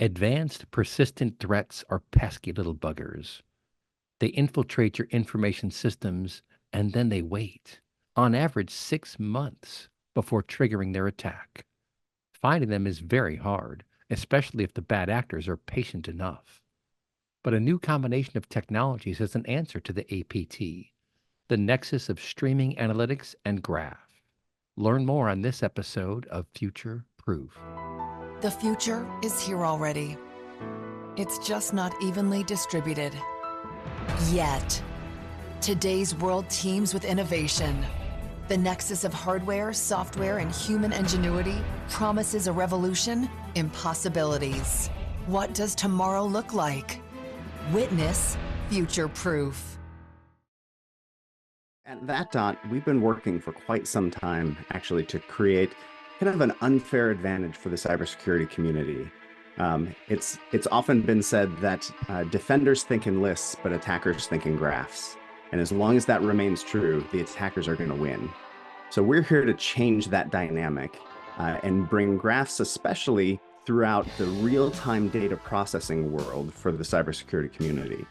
Advanced persistent threats are pesky little buggers. They infiltrate your information systems and then they wait, on average 6 months, before triggering their attack. Finding them is very hard, especially if the bad actors are patient enough. But a new combination of technologies is an answer to the APT, the nexus of streaming analytics and graph. Learn more on this episode of Future Proof. The future is here already. It's just not evenly distributed. Yet. Today's world teems with innovation. The nexus of hardware, software, and human ingenuity promises a revolution in possibilities. What does tomorrow look like? Witness Future Proof. At that we've been working for quite some time, actually, to create kind of an unfair advantage for the cybersecurity community. It's often been said that defenders think in lists, but attackers think in graphs. And as long as that remains true, the attackers are going to win. So we're here to change that dynamic and bring graphs, especially throughout the real-time data processing world for the cybersecurity community.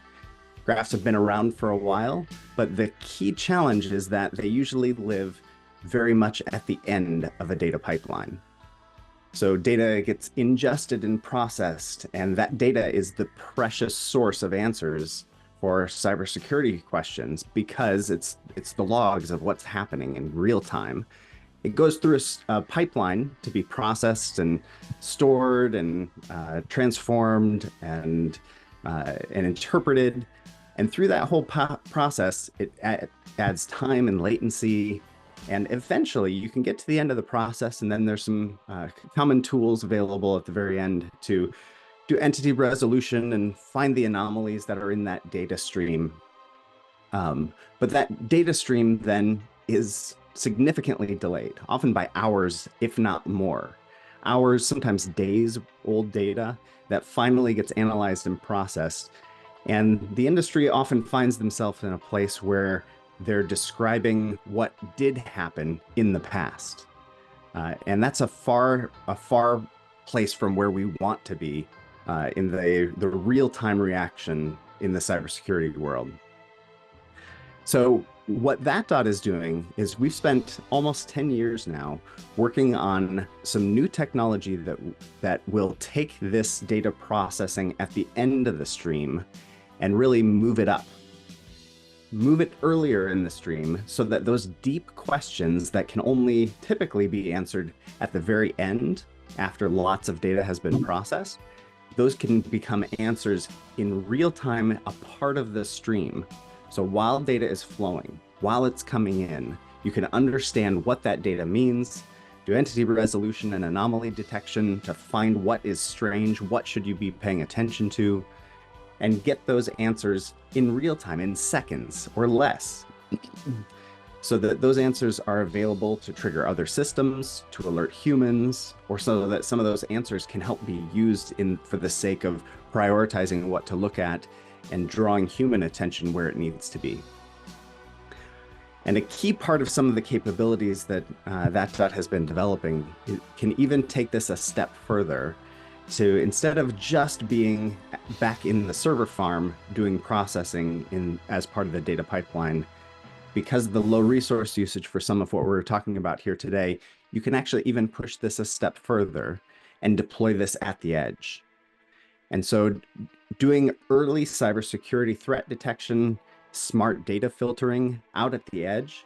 Graphs have been around for a while, but the key challenge is that they usually live very much at the end of a data pipeline. So data gets ingested and processed, and that data is the precious source of answers for cybersecurity questions because it's the logs of what's happening in real time. It goes through a pipeline to be processed and stored and transformed and interpreted. And through that whole process, it adds time and latency. And eventually you can get to the end of the process, and then there's some common tools available at the very end to do entity resolution and find the anomalies that are in that data stream. But that data stream then is significantly delayed, often by hours, if not more. Hours, sometimes days old data that finally gets analyzed and processed. And the industry often finds themselves in a place where they're describing what did happen in the past. And that's a far place from where we want to be in the real-time reaction in the cybersecurity world. So what that is doing is we've spent almost 10 years now working on some new technology that will take this data processing at the end of the stream and really move it up. Move it earlier in the stream so that those deep questions that can only typically be answered at the very end after lots of data has been processed, those can become answers in real time, a part of the stream. So while data is flowing, while it's coming in, you can understand what that data means, do entity resolution and anomaly detection to find what is strange, what should you be paying attention to, and get those answers in real time, in seconds or less, so that those answers are available to trigger other systems, to alert humans, or so that some of those answers can help be used for the sake of prioritizing what to look at and drawing human attention where it needs to be. And a key part of some of the capabilities that that has been developing can even take this a step further. So instead of just being back in the server farm doing processing as part of the data pipeline, because of the low resource usage for some of what we're talking about here today, you can actually even push this a step further and deploy this at the edge. And so doing early cybersecurity threat detection, smart data filtering out at the edge,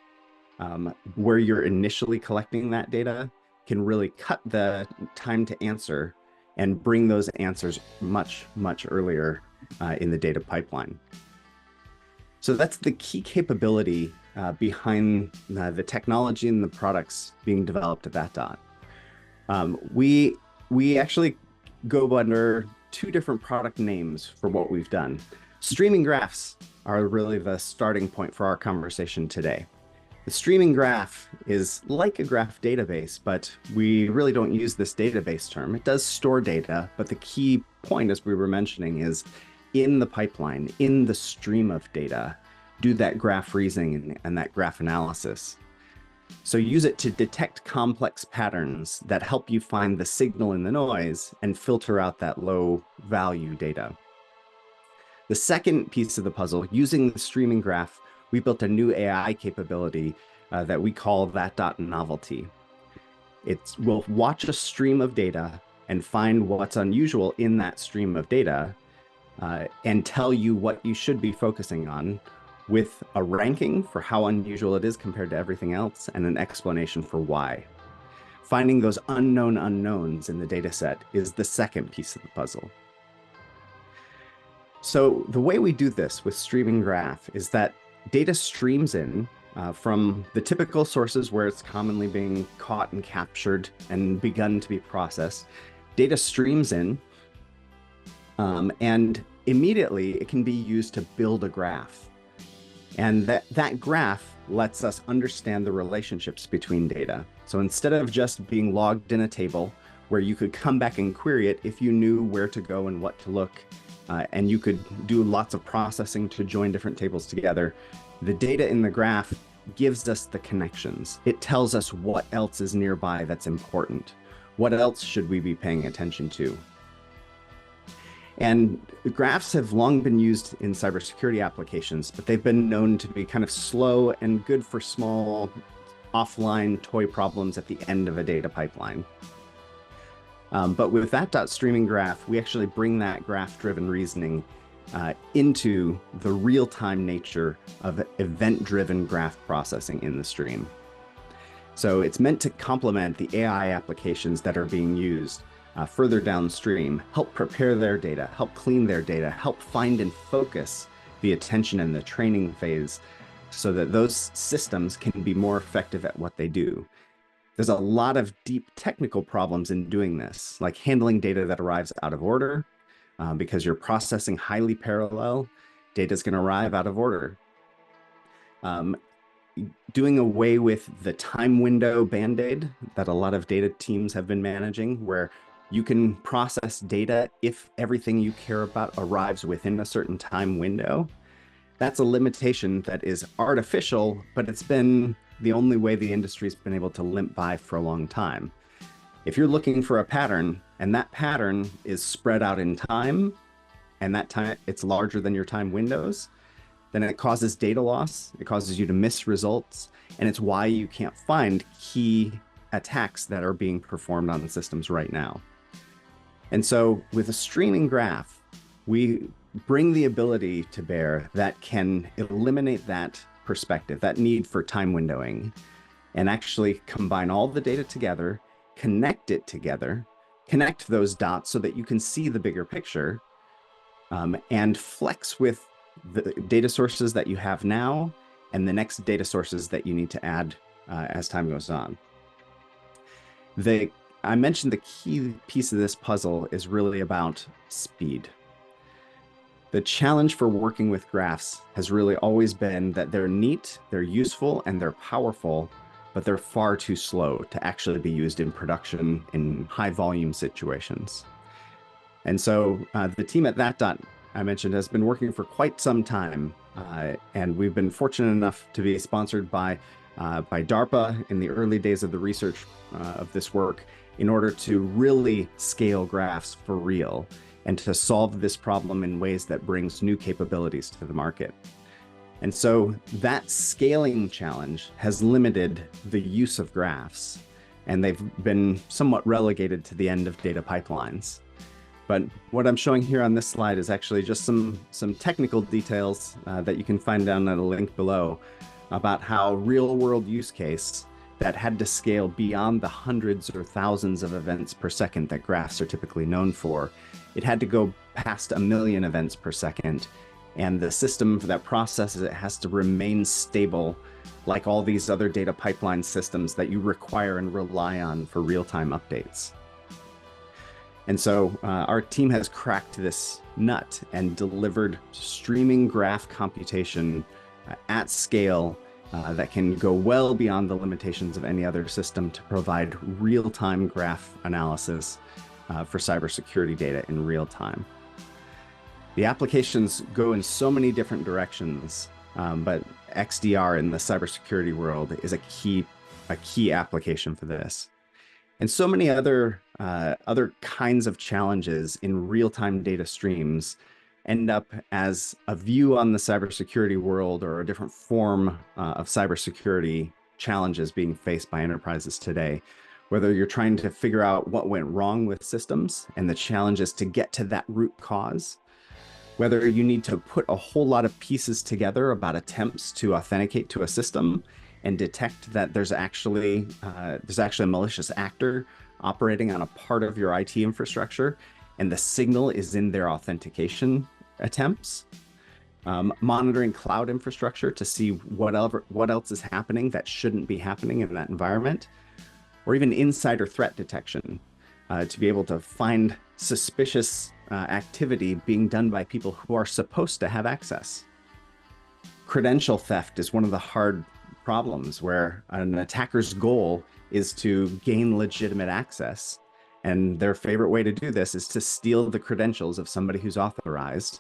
where you're initially collecting that data, can really cut the time to answer and bring those answers much, much earlier in the data pipeline. So that's the key capability behind the technology and the products being developed at that. We actually go under two different product names for what we've done. Streaming graphs are really the starting point for our conversation today. The streaming graph is like a graph database, but we really don't use this database term. It does store data, but the key point, as we were mentioning, is in the pipeline, in the stream of data, do that graph reasoning and that graph analysis. So use it to detect complex patterns that help you find the signal in the noise and filter out that low value data. The second piece of the puzzle, using the streaming graph, we built a new AI capability that we call that.novelty. It will watch a stream of data and find what's unusual in that stream of data and tell you what you should be focusing on, with a ranking for how unusual it is compared to everything else and an explanation for why. Finding those unknown unknowns in the data set is the second piece of the puzzle. So the way we do this with streaming graph is that data streams in from the typical sources where it's commonly being caught and captured and begun to be processed. Data streams in, and immediately it can be used to build a graph. And that graph lets us understand the relationships between data. So instead of just being logged in a table where you could come back and query it if you knew where to go and what to look, and you could do lots of processing to join different tables together, the data in the graph gives us the connections. It tells us what else is nearby that's important. What else should we be paying attention to? And graphs have long been used in cybersecurity applications, but they've been known to be kind of slow and good for small offline toy problems at the end of a data pipeline. But with that streaming graph, we actually bring that graph-driven reasoning into the real-time nature of event-driven graph processing in the stream. So it's meant to complement the AI applications that are being used further downstream, help prepare their data, help clean their data, help find and focus the attention in the training phase so that those systems can be more effective at what they do. There's a lot of deep technical problems in doing this, like handling data that arrives out of order, because you're processing highly parallel, data is going to arrive out of order. Doing away with the time window band-aid that a lot of data teams have been managing, where you can process data if everything you care about arrives within a certain time window. That's a limitation that is artificial, but it's been the only way the industry's been able to limp by for a long time. If you're looking for a pattern and that pattern is spread out in time, and that time it's larger than your time windows, then it causes data loss, it causes you to miss results, and it's why you can't find key attacks that are being performed on the systems right now. And so with a streaming graph, we bring the ability to bear that can eliminate that perspective, that need for time windowing, and actually combine all the data together, connect it together, connect those dots so that you can see the bigger picture, and flex with the data sources that you have now and the next data sources that you need to add as time goes on. I mentioned the key piece of this puzzle is really about speed. The challenge for working with graphs has really always been that they're neat, they're useful, and they're powerful, but they're far too slow to actually be used in production in high volume situations. And so the team at that I mentioned has been working for quite some time, and we've been fortunate enough to be sponsored by DARPA in the early days of the research of this work in order to really scale graphs for real and to solve this problem in ways that brings new capabilities to the market. And so that scaling challenge has limited the use of graphs, and they've been somewhat relegated to the end of data pipelines. But what I'm showing here on this slide is actually just some technical details that you can find down at a link below about how real-world use case that had to scale beyond the hundreds or thousands of events per second that graphs are typically known for. It had to go past 1 million events per second, and the system that processes it has to remain stable, like all these other data pipeline systems that you require and rely on for real-time updates. And so our team has cracked this nut and delivered streaming graph computation at scale that can go well beyond the limitations of any other system to provide real-time graph analysis for cybersecurity data in real time. The applications go in so many different directions, but XDR in the cybersecurity world is a key a key application for this. And so many other kinds of challenges in real-time data streams end up as a view on the cybersecurity world, or a different form of cybersecurity challenges being faced by enterprises today. Whether you're trying to figure out what went wrong with systems and the challenges to get to that root cause, whether you need to put a whole lot of pieces together about attempts to authenticate to a system and detect that there's actually a malicious actor operating on a part of your IT infrastructure, and the signal is in their authentication attempts. Monitoring cloud infrastructure to see what else is happening that shouldn't be happening in that environment, or even insider threat detection to be able to find suspicious activity being done by people who are supposed to have access. Credential theft is one of the hard problems, where an attacker's goal is to gain legitimate access. And their favorite way to do this is to steal the credentials of somebody who's authorized.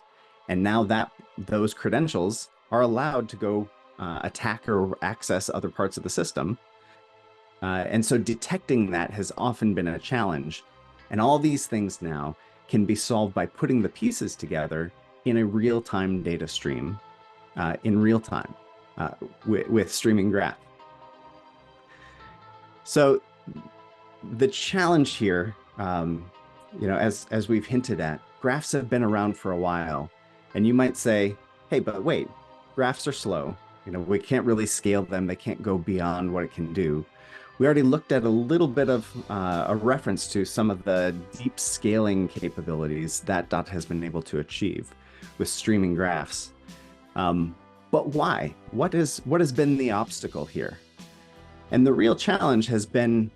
And now that those credentials are allowed to go attack or access other parts of the system. And so detecting that has often been a challenge. And all these things now can be solved by putting the pieces together in a real-time data stream, in real time, with streaming graph. So the challenge here, as we've hinted at, graphs have been around for a while. And you might say, hey, but wait, graphs are slow. We can't really scale them. They can't go beyond what it can do. We already looked at a little bit of a reference to some of the deep scaling capabilities that Dot has been able to achieve with streaming graphs. But why? What has been the obstacle here? And the real challenge has been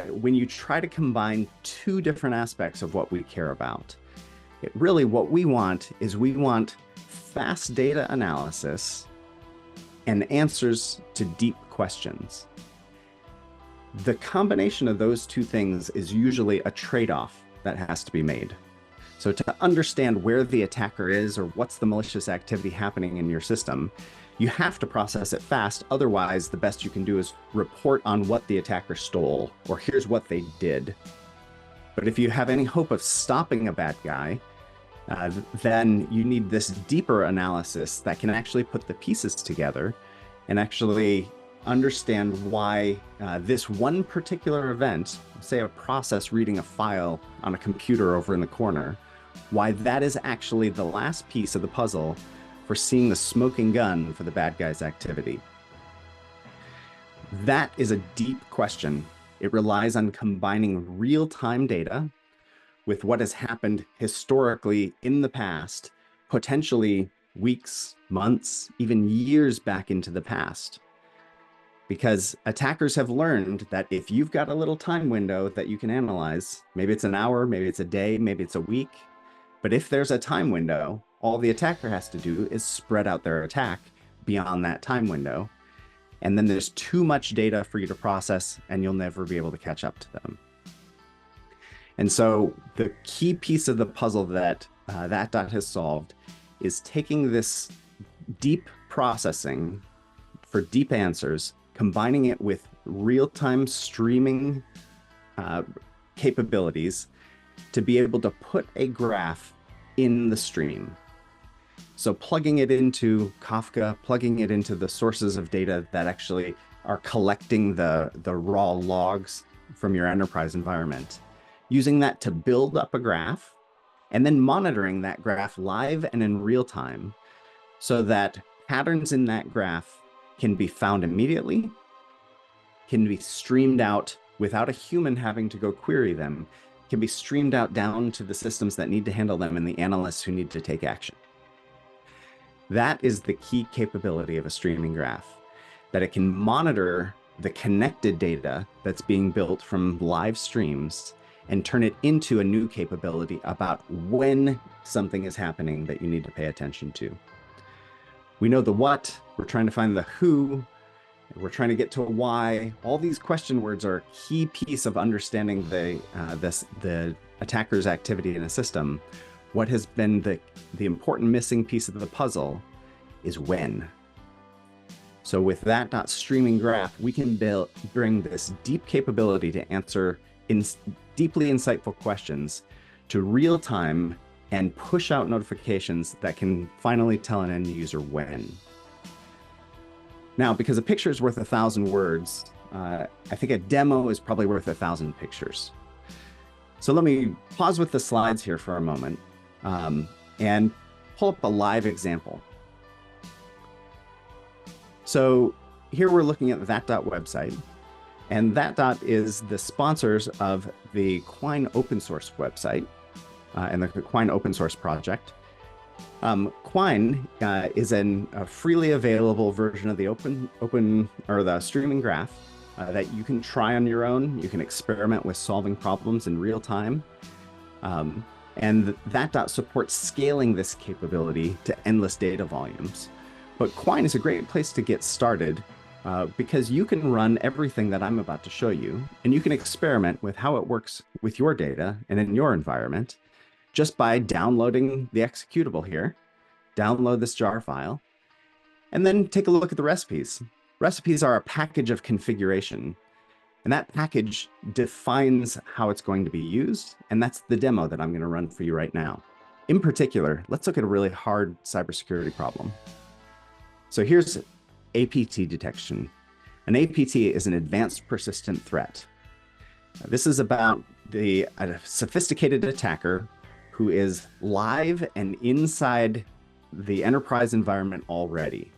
when you try to combine two different aspects of what we care about. What we want fast data analysis and answers to deep questions. The combination of those two things is usually a trade-off that has to be made. So to understand where the attacker is, or what's the malicious activity happening in your system, you have to process it fast. Otherwise, the best you can do is report on what the attacker stole, or here's what they did. But if you have any hope of stopping a bad guy, then you need this deeper analysis that can actually put the pieces together and actually understand why this one particular event, say a process reading a file on a computer over in the corner, why that is actually the last piece of the puzzle for seeing the smoking gun for the bad guy's activity. That is a deep question. It relies on combining real-time data with what has happened historically in the past, potentially weeks, months, even years back into the past. Because attackers have learned that if you've got a little time window that you can analyze, maybe it's an hour, maybe it's a day, maybe it's a week, but if there's a time window, all the attacker has to do is spread out their attack beyond that time window. And then there's too much data for you to process, and you'll never be able to catch up to them. And so the key piece of the puzzle that Dot has solved is taking this deep processing for deep answers, combining it with real-time streaming capabilities to be able to put a graph in the stream. So plugging it into Kafka, plugging it into the sources of data that actually are collecting the raw logs from your enterprise environment, using that to build up a graph, and then monitoring that graph live and in real time so that patterns in that graph can be found immediately, can be streamed out without a human having to go query them, can be streamed out down to the systems that need to handle them and the analysts who need to take action. That is the key capability of a streaming graph, that it can monitor the connected data that's being built from live streams and turn it into a new capability about when something is happening that you need to pay attention to. We know the what, we're trying to find the who, we're trying to get to a why. All these question words are a key piece of understanding the attacker's activity in a system. What has been the important missing piece of the puzzle is when. So with that streaming graph, we can bring this deep capability to answer deeply insightful questions to real time and push out notifications that can finally tell an end user when. Now, because a picture is worth 1,000 words, I think a demo is probably worth 1,000 pictures. So let me pause with the slides here for a moment and pull up a live example. So here we're looking at that website, and that is the sponsors of the Quine open source website and the Quine open source project. Quine is a freely available version of the the streaming graph that you can try on your own. You can experiment with solving problems in real time. And that supports scaling this capability to endless data volumes. But Quine is a great place to get started because you can run everything that I'm about to show you, and you can experiment with how it works with your data and in your environment just by downloading the executable here, download this jar file, and then take a look at the recipes. Recipes are a package of configuration, and that package defines how it's going to be used, and that's the demo that I'm going to run for you right now. In particular, let's look at a really hard cybersecurity problem. So here's APT detection. An APT is an advanced persistent threat. This is about a sophisticated attacker who is live and inside the enterprise environment already.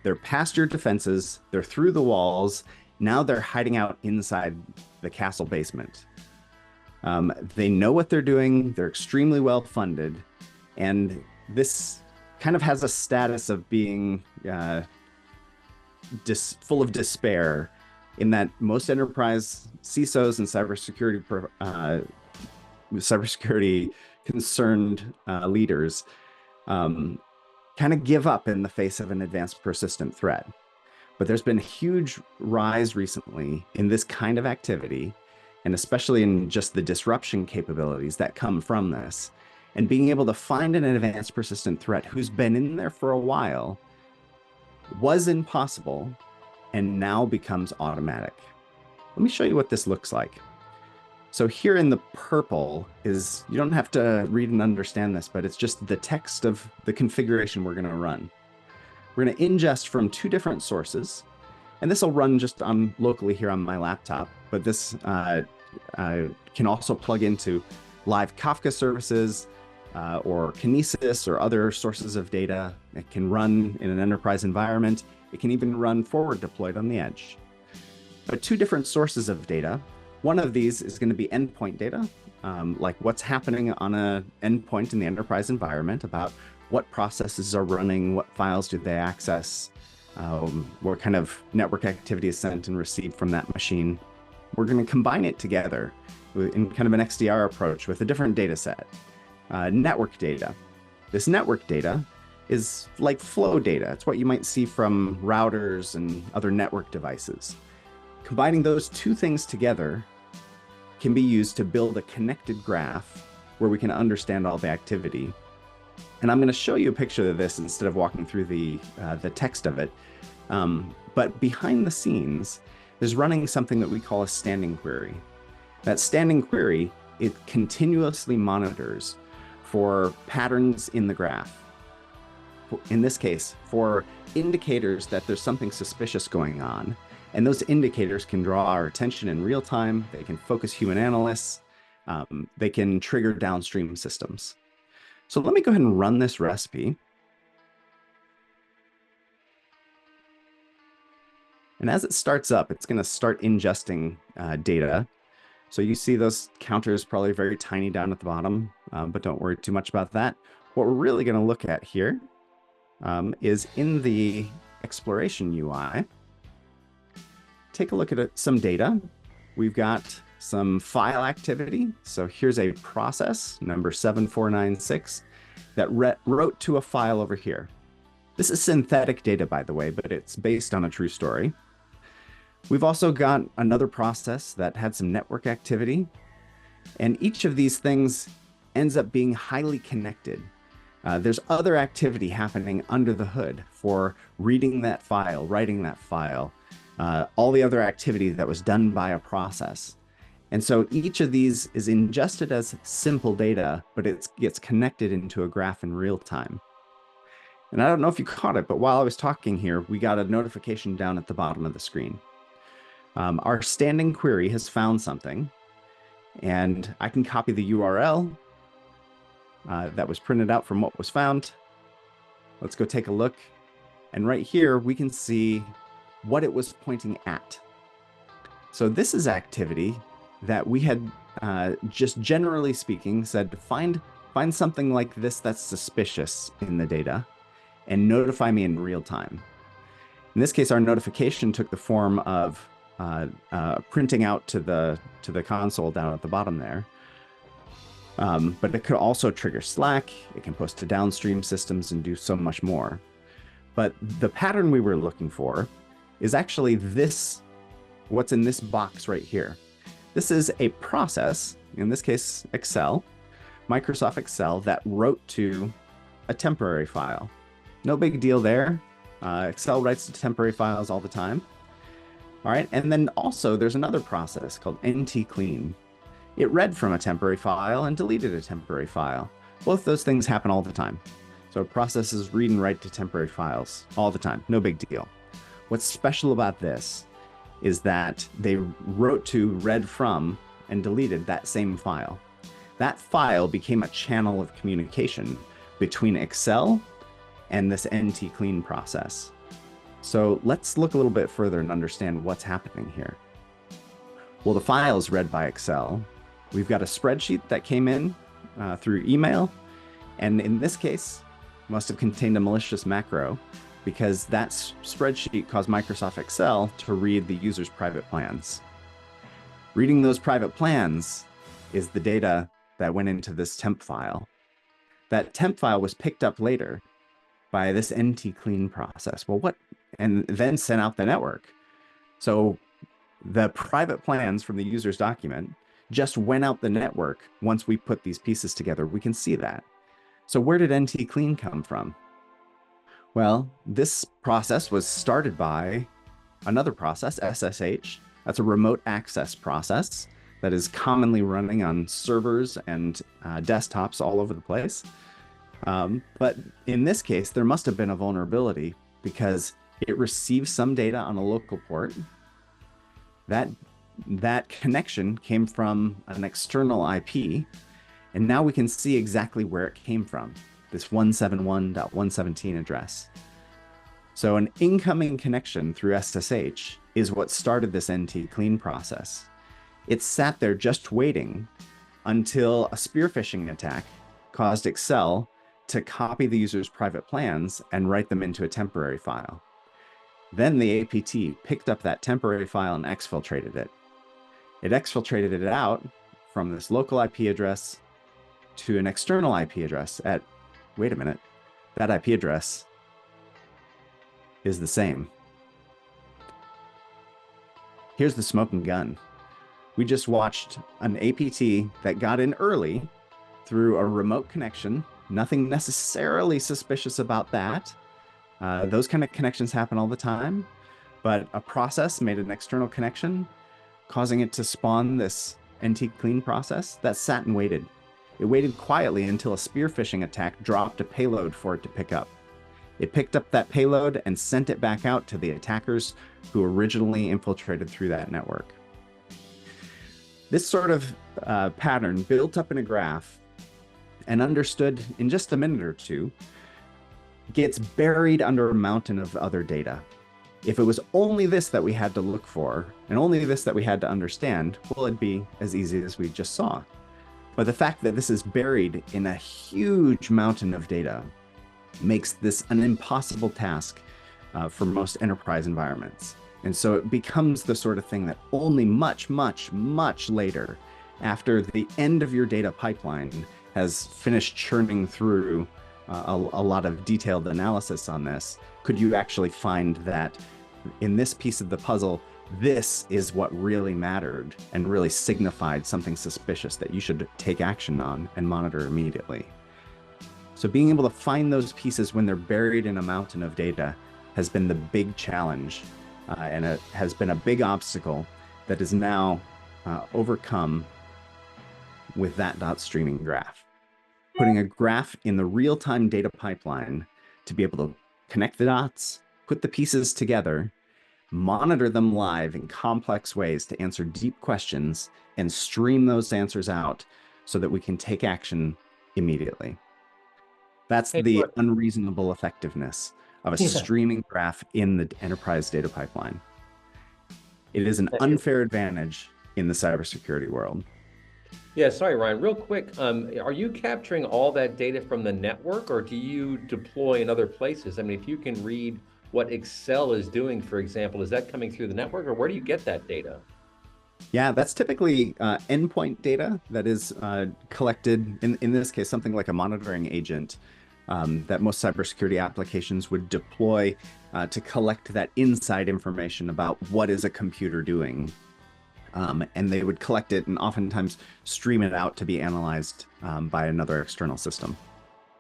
They're past your defenses, they're through the walls, now they're hiding out inside the castle basement. They know what they're doing, they're extremely well funded, and this kind of has a status of being full of despair, in that most enterprise CISOs and cybersecurity concerned leaders kind of give up in the face of an advanced persistent threat. But there's been a huge rise recently in this kind of activity, and especially in just the disruption capabilities that come from this. And being able to find an advanced persistent threat who's been in there for a while was impossible and now becomes automatic. Let me show you what this looks like. So here in the purple is, you don't have to read and understand this, but it's just the text of the configuration we're going to run. We're going to ingest from two different sources, and this will run just locally here on my laptop, but this can also plug into live Kafka services or Kinesis or other sources of data. It can run in an enterprise environment. It can even run forward deployed on the edge. But two different sources of data. One of these is going to be endpoint data, like what's happening on an endpoint in the enterprise environment, about what processes are running, what files do they access, what kind of network activity is sent and received from that machine. We're going to combine it together in kind of an XDR approach with a different data set. Network data. This network data is like flow data. It's what you might see from routers and other network devices. Combining those two things together can be used to build a connected graph where we can understand all the activity. And I'm going to show you a picture of this instead of walking through the text of it. But behind the scenes, there's running something that we call a standing query. That standing query, it continuously monitors for patterns in the graph. In this case, for indicators that there's something suspicious going on. And those indicators can draw our attention in real time. They can focus human analysts. They can trigger downstream systems. So let me go ahead and run this recipe. And as it starts up, it's going to start ingesting data. So you see those counters probably very tiny down at the bottom, but don't worry too much about that. What we're really going to look at here is in the exploration UI. Take a look at some data. We've got some file activity. So here's a process, number 7496, that wrote to a file over here. This is synthetic data, by the way, but it's based on a true story. We've also got another process that had some network activity. And each of these things ends up being highly connected. There's other activity happening under the hood for reading that file, writing that file, all the other activity that was done by a process. And so each of these is ingested as simple data, but it gets connected into a graph in real time. And I don't know if you caught it, but while I was talking here, we got a notification down at the bottom of the screen. Our standing query has found something, and I can copy the URL that was printed out from what was found. Let's go take a look. And right here, we can see what it was pointing at. So this is activity that we had just generally speaking said, find something like this that's suspicious in the data and notify me in real time. In this case, our notification took the form of printing out to the console down at the bottom there. But it could also trigger Slack. It can post to downstream systems and do so much more. But the pattern we were looking for is actually this, what's in this box right here. This is a process, in this case, Excel, Microsoft Excel, that wrote to a temporary file. No big deal there. Excel writes to temporary files all the time. All right, and then also there's another process called NT-clean. It read from a temporary file and deleted a temporary file. Both those things happen all the time. So processes read and write to temporary files all the time, no big deal. What's special about this is that they wrote to, read from, and deleted that same file. That file became a channel of communication between Excel and this NT-clean process. So let's look a little bit further and understand what's happening here. Well, the file is read by Excel. We've got a spreadsheet that came in through email, and in this case, must have contained a malicious macro because that spreadsheet caused Microsoft Excel to read the user's private plans. Reading those private plans is the data that went into this temp file. That temp file was picked up later by this NT-clean process. Well, and then sent out the network. So the private plans from the user's document just went out the network once we put these pieces together. We can see that. So where did NT-clean come from? Well, this process was started by another process, SSH. That's a remote access process that is commonly running on servers and desktops all over the place. But in this case, there must have been a vulnerability because it receives some data on a local port. That connection came from an external IP, and now we can see exactly where it came from, this 171.117 address. So an incoming connection through SSH is what started this NT-clean process. It sat there just waiting until a spear phishing attack caused Excel to copy the user's private plans and write them into a temporary file. Then the APT picked up that temporary file and exfiltrated it. It exfiltrated it out from this local IP address to an external IP address at, wait a minute, that IP address is the same. Here's the smoking gun. We just watched an APT that got in early through a remote connection. Nothing necessarily suspicious about that. Those kind of connections happen all the time, but a process made an external connection, causing it to spawn this NT-clean process that sat and waited. It waited quietly until a spear phishing attack dropped a payload for it to pick up. It picked up that payload and sent it back out to the attackers who originally infiltrated through that network. This sort of pattern built up in a graph and understood in just a minute or two gets buried under a mountain of other data. If it was only this that we had to look for and only this that we had to understand, well, it'd be as easy as we just saw. But the fact that this is buried in a huge mountain of data makes this an impossible task for most enterprise environments. And so it becomes the sort of thing that only much, much, much later, after the end of your data pipeline has finished churning through a lot of detailed analysis on this, could you actually find that in this piece of the puzzle, this is what really mattered and really signified something suspicious that you should take action on and monitor immediately. So being able to find those pieces when they're buried in a mountain of data has been the big challenge, and it has been a big obstacle that is now overcome with that dot streaming graph. Putting a graph in the real-time data pipeline to be able to connect the dots, put the pieces together, monitor them live in complex ways to answer deep questions, and stream those answers out so that we can take action immediately. That's Hey, the Mark. unreasonable effectiveness of a Yeah. streaming graph in the enterprise data pipeline. It is an unfair advantage in the cybersecurity world. Yeah, sorry, Ryan. Real quick, are you capturing all that data from the network, or do you deploy in other places? I mean, if you can read what Excel is doing, for example, is that coming through the network, or where do you get that data? Yeah, that's typically endpoint data that is collected, in this case, something like a monitoring agent that most cybersecurity applications would deploy to collect that inside information about what is a computer doing. And they would collect it and oftentimes stream it out to be analyzed by another external system.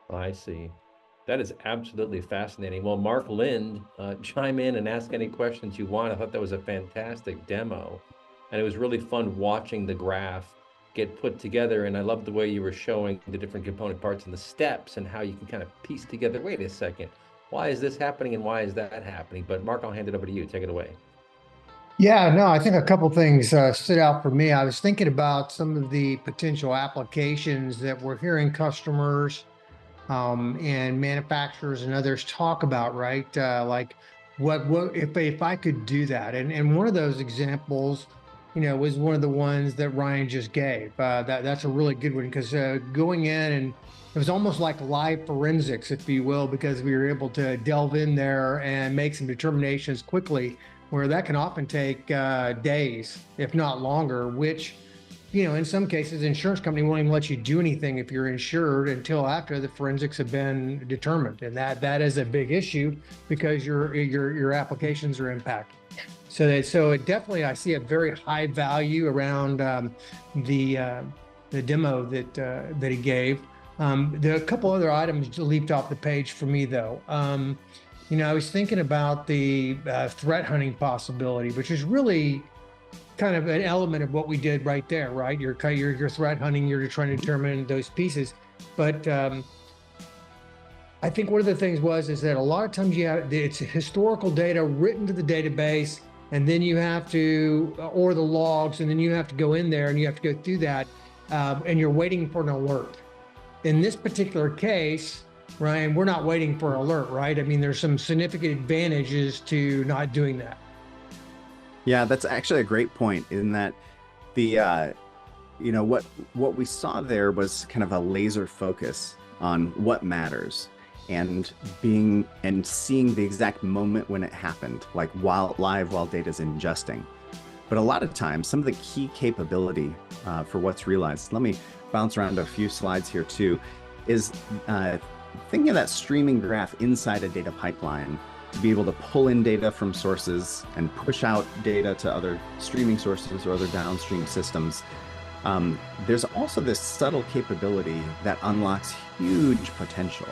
Oh, I see. That is absolutely fascinating. Well, Mark Lind, chime in and ask any questions you want. I thought that was a fantastic demo. And it was really fun watching the graph get put together. And I love the way you were showing the different component parts and the steps and how you can kind of piece together, wait a second, why is this happening and why is that happening? But Mark, I'll hand it over to you. Take it away. Yeah, no, I think a couple things stood out for me. I was thinking about some of the potential applications that we're hearing customers and manufacturers and others talk about, right? Like what if I could do that? And one of those examples, was one of the ones that Ryan just gave. That's a really good one because going in and it was almost like live forensics, if you will, because we were able to delve in there and make some determinations quickly, where that can often take days, if not longer, which in some cases, the insurance company won't even let you do anything if you're insured until after the forensics have been determined, and that is a big issue because your applications are impacted. So it definitely, I see a very high value around the demo that he gave. There are a couple other items leaped off the page for me though. I was thinking about the threat hunting possibility, which is really kind of an element of what we did right there, right? You're threat hunting, you're trying to determine those pieces. But I think one of the things is that a lot of times it's historical data written to the database, and then you have to, or the logs, and then you have to go in there and you have to go through that, and you're waiting for an alert. In this particular case, Ryan, we're not waiting for an alert, right? I mean, there's some significant advantages to not doing that. Yeah, that's actually a great point in that the what we saw there was kind of a laser focus on what matters and seeing the exact moment when it happened, like while data's ingesting. But a lot of times, some of the key capability for what's realized, let me bounce around a few slides here too, is thinking of that streaming graph inside a data pipeline to be able to pull in data from sources and push out data to other streaming sources or other downstream systems. There's also this subtle capability that unlocks huge potential.